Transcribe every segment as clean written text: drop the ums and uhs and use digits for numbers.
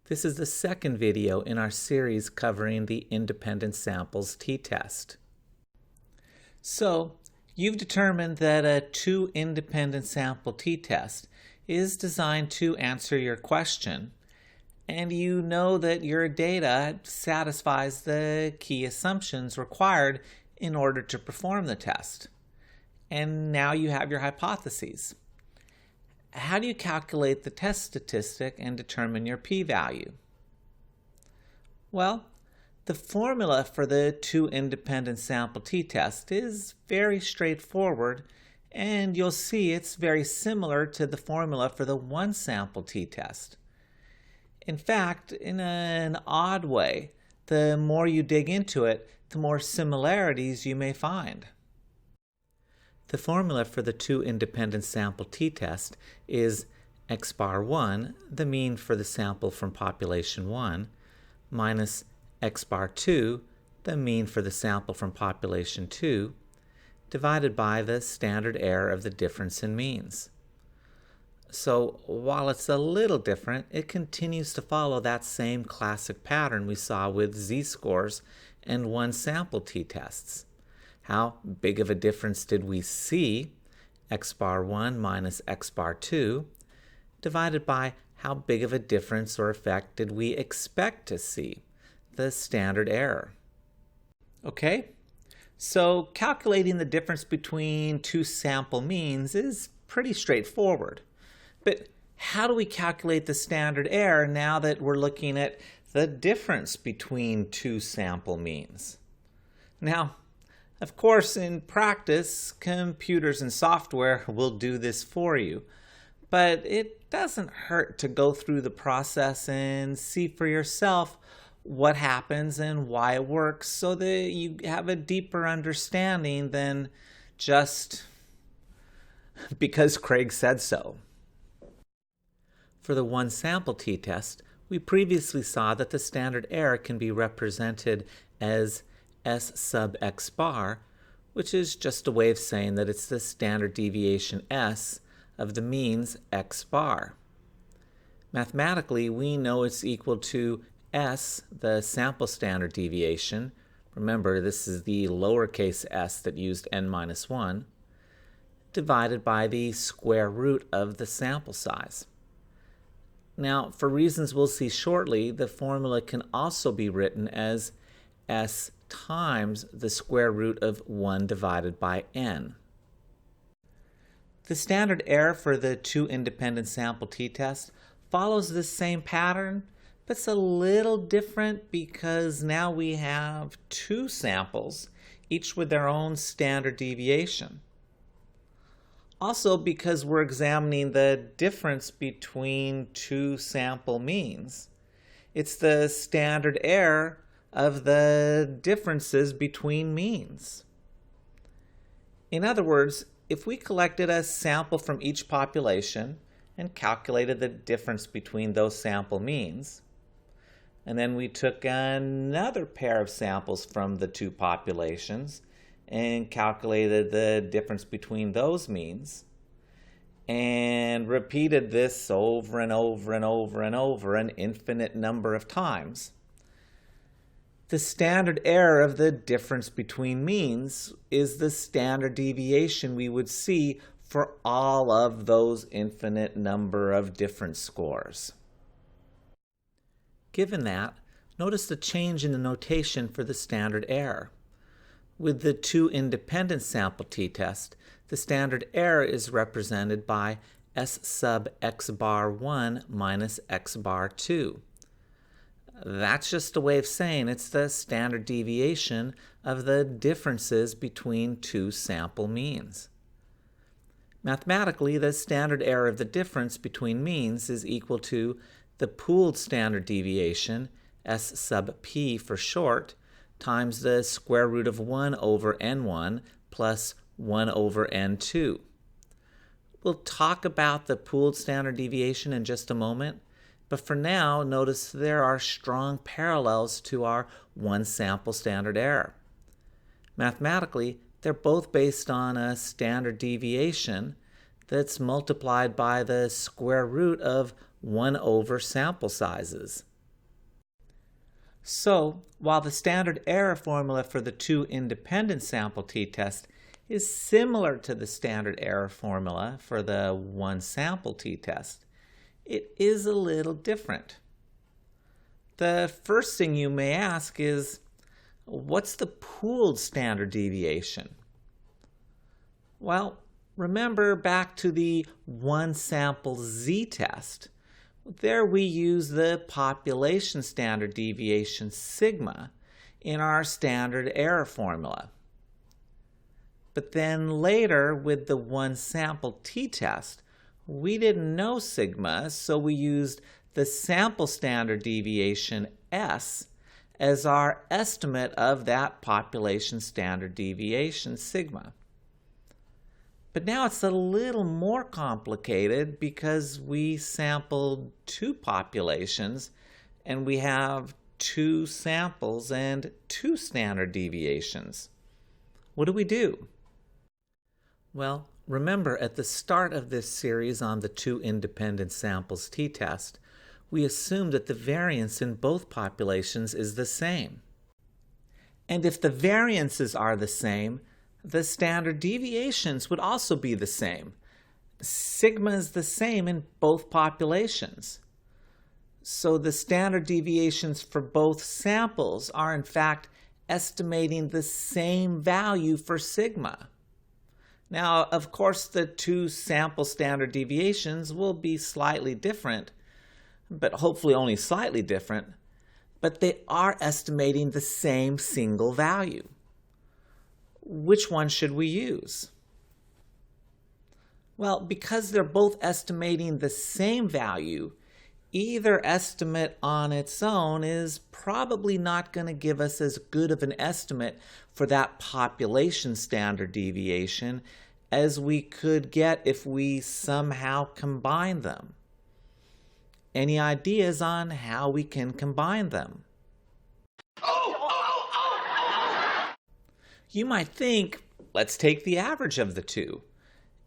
This is the second video in our series covering the independent samples t-test. So, you've determined that a two independent sample t-test is designed to answer your question, and you know that your data satisfies the key assumptions required in order to perform the test. And now you have your hypotheses. How do you calculate the test statistic and determine your p-value? Well, the formula for the two independent sample t-test is very straightforward, and you'll see it's very similar to the formula for the one sample t-test. In fact, in an odd way, the more you dig into it, the more similarities you may find. The formula for the two independent sample t-test is x bar 1, the mean for the sample from population 1, minus x bar 2, the mean for the sample from population 2, divided by the standard error of the difference in means. So while it's a little different, it continues to follow that same classic pattern we saw with z-scores and one sample t-tests. How big of a difference did we see, x bar 1 minus x bar 2, divided by how big of a difference or effect did we expect to see, the standard error. Okay, so calculating the difference between two sample means is pretty straightforward. But how do we calculate the standard error now that we're looking at the difference between two sample means? Now, of course, in practice, computers and software will do this for you, but it doesn't hurt to go through the process and see for yourself what happens and why it works so that you have a deeper understanding than just because Craig said so. For the one sample t-test, we previously saw that the standard error can be represented as S sub x bar, which is just a way of saying that it's the standard deviation S of the means x bar. Mathematically, we know it's equal to S, the sample standard deviation. Remember, this is the lowercase s that used n minus 1, divided by the square root of the sample size. Now, for reasons we'll see shortly, the formula can also be written as S times the square root of 1 divided by n. The standard error for the two independent sample t-test follows this same pattern, but it's a little different because now we have two samples, each with their own standard deviation. Also, because we're examining the difference between two sample means, it's the standard error of the differences between means. In other words, if we collected a sample from each population and calculated the difference between those sample means, and then we took another pair of samples from the two populations and calculated the difference between those means, and repeated this over and over and over and over an infinite number of times, the standard error of the difference between means is the standard deviation we would see for all of those infinite number of different scores. Given that, notice the change in the notation for the standard error. With the two independent sample t-test, the standard error is represented by S sub x bar 1 minus x bar 2. That's just a way of saying it's the standard deviation of the differences between two sample means. Mathematically, the standard error of the difference between means is equal to the pooled standard deviation, S sub p for short, times the square root of 1 over n1 plus 1 over n2. We'll talk about the pooled standard deviation in just a moment, but for now, notice there are strong parallels to our one sample standard error. Mathematically, they're both based on a standard deviation that's multiplied by the square root of 1 over sample sizes. So, while the standard error formula for the two independent sample t-test is similar to the standard error formula for the one sample t-test, it is a little different. The first thing you may ask is, what's the pooled standard deviation? Well, remember back to the one sample z-test. There we use the population standard deviation sigma in our standard error formula. But then later with the one sample t-test, we didn't know sigma, so we used the sample standard deviation S as our estimate of that population standard deviation sigma. But now it's a little more complicated because we sampled two populations and we have two samples and two standard deviations. What do we do? Well, remember at the start of this series on the two independent samples t-test, we assumed that the variance in both populations is the same. And if the variances are the same, the standard deviations would also be the same. Sigma is the same in both populations. So the standard deviations for both samples are in fact estimating the same value for sigma. Now, of course, the two sample standard deviations will be slightly different, but hopefully only slightly different, but they are estimating the same single value. Which one should we use? Well, because they're both estimating the same value, either estimate on its own is probably not going to give us as good of an estimate for that population standard deviation as we could get if we somehow combine them. Any ideas on how we can combine them? You might think, let's take the average of the two.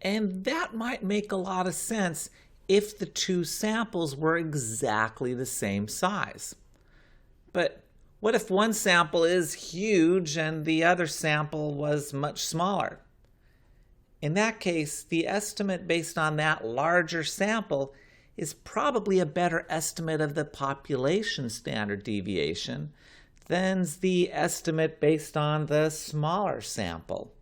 And that might make a lot of sense if the two samples were exactly the same size. But what if one sample is huge and the other sample was much smaller? In that case, the estimate based on that larger sample is probably a better estimate of the population standard deviation than the estimate based on the smaller sample.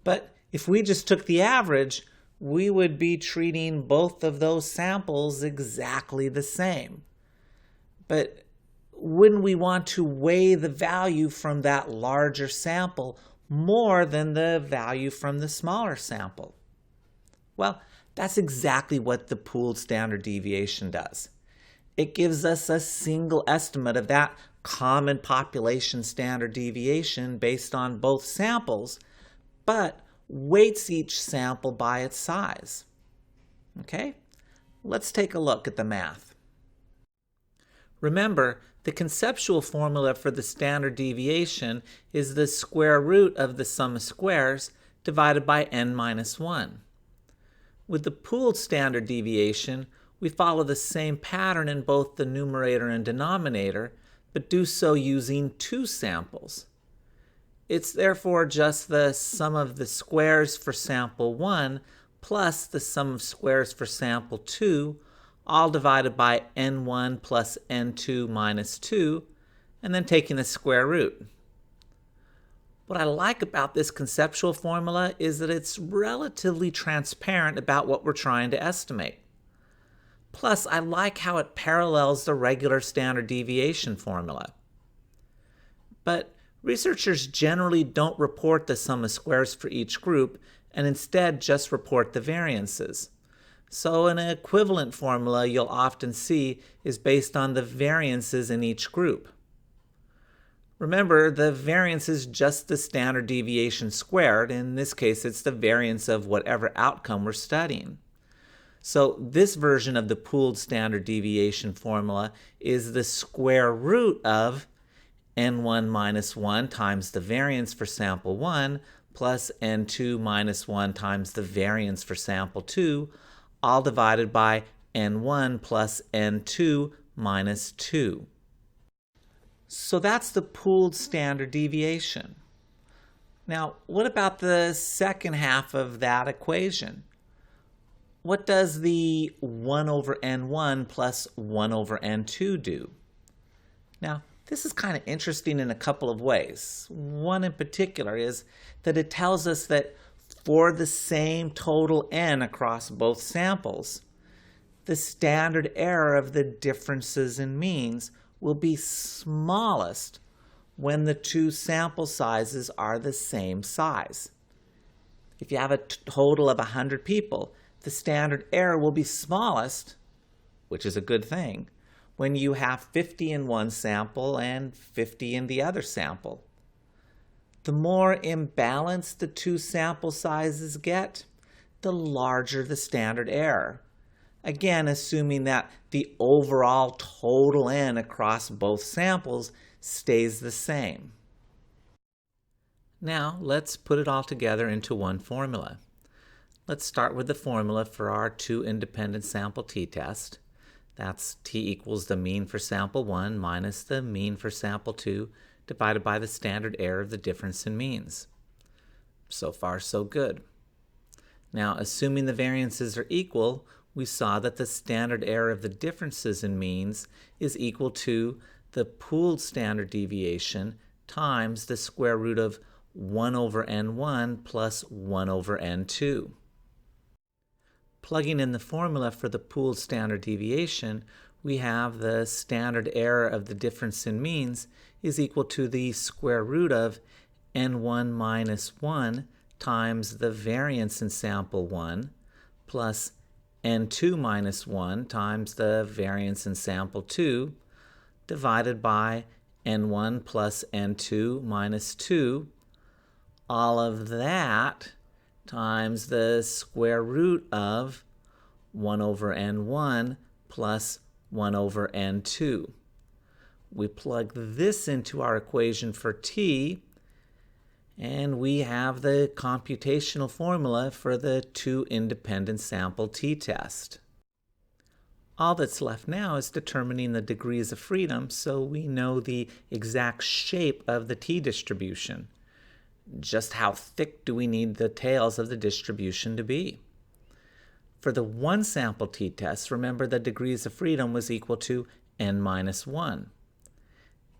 But if we just took the average, we would be treating both of those samples exactly the same. But wouldn't we want to weigh the value from that larger sample more than the value from the smaller sample? Well, that's exactly what the pooled standard deviation does. It gives us a single estimate of that common population standard deviation based on both samples, but weights each sample by its size. Okay, let's take a look at the math. Remember, the conceptual formula for the standard deviation is the square root of the sum of squares divided by n minus 1. With the pooled standard deviation, we follow the same pattern in both the numerator and denominator, but do so using two samples. It's therefore just the sum of the squares for sample 1 plus the sum of squares for sample 2, all divided by n1 plus n2 minus 2, and then taking the square root. What I like about this conceptual formula is that it's relatively transparent about what we're trying to estimate. Plus, I like how it parallels the regular standard deviation formula. But researchers generally don't report the sum of squares for each group and instead just report the variances. So an equivalent formula you'll often see is based on the variances in each group. Remember, the variance is just the standard deviation squared. In this case, it's the variance of whatever outcome we're studying. So this version of the pooled standard deviation formula is the square root of n1 minus 1 times the variance for sample 1 plus n2 minus 1 times the variance for sample 2, all divided by n1 plus n2 minus 2. So that's the pooled standard deviation. Now, what about the second half of that equation? What does the 1 over n1 plus 1 over n2 do? Now, this is kind of interesting in a couple of ways. One in particular is that it tells us that for the same total n across both samples, the standard error of the differences in means will be smallest when the two sample sizes are the same size. If you have a total of 100 people, the standard error will be smallest, which is a good thing, when you have 50 in one sample and 50 in the other sample. The more imbalanced the two sample sizes get, the larger the standard error. Again, assuming that the overall total n across both samples stays the same. Now, let's put it all together into one formula. Let's start with the formula for our two independent sample t-test. That's t equals the mean for sample 1 minus the mean for sample 2 divided by the standard error of the difference in means. So far, so good. Now, assuming the variances are equal, we saw that the standard error of the differences in means is equal to the pooled standard deviation times the square root of 1 over n1 plus 1 over n2. Plugging in the formula for the pooled standard deviation, we have the standard error of the difference in means is equal to the square root of n1 minus 1 times the variance in sample 1 plus n2 minus 1 times the variance in sample 2 divided by n1 plus n2 minus 2, all of that times the square root of 1 over n1 plus 1 over n2. We plug this into our equation for t, and we have the computational formula for the two independent sample t-test. All that's left now is determining the degrees of freedom so we know the exact shape of the t-distribution. Just how thick do we need the tails of the distribution to be? For the one sample t-test, remember the degrees of freedom was equal to n minus 1.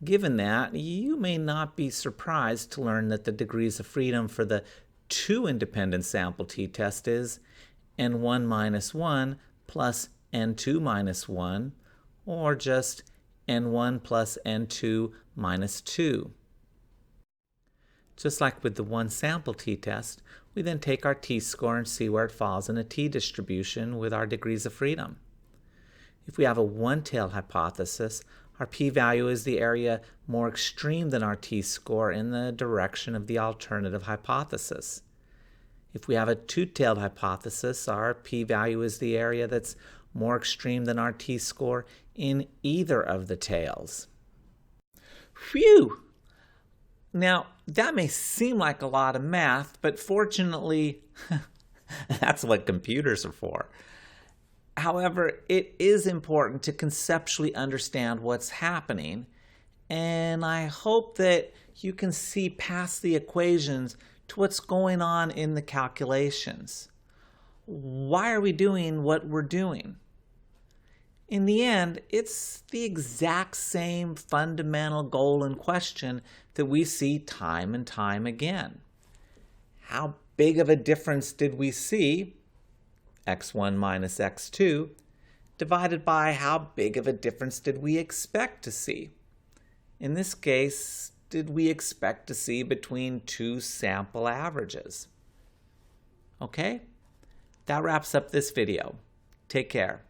Given that, you may not be surprised to learn that the degrees of freedom for the two independent sample t-test is n1 minus 1 plus n2 minus 1, or just n1 plus n2 minus 2. Just like with the one sample t-test, we then take our t-score and see where it falls in a t-distribution with our degrees of freedom. If we have a one-tailed hypothesis, our p-value is the area more extreme than our t-score in the direction of the alternative hypothesis. If we have a two-tailed hypothesis, our p-value is the area that's more extreme than our t-score in either of the tails. Phew! Now, that may seem like a lot of math, but fortunately, that's what computers are for. However, it is important to conceptually understand what's happening, and I hope that you can see past the equations to what's going on in the calculations. Why are we doing what we're doing? In the end, it's the exact same fundamental goal and question that we see time and time again. How big of a difference did we see, x1 minus x2, divided by how big of a difference did we expect to see? In this case, did we expect to see between two sample averages? Okay, that wraps up this video. Take care.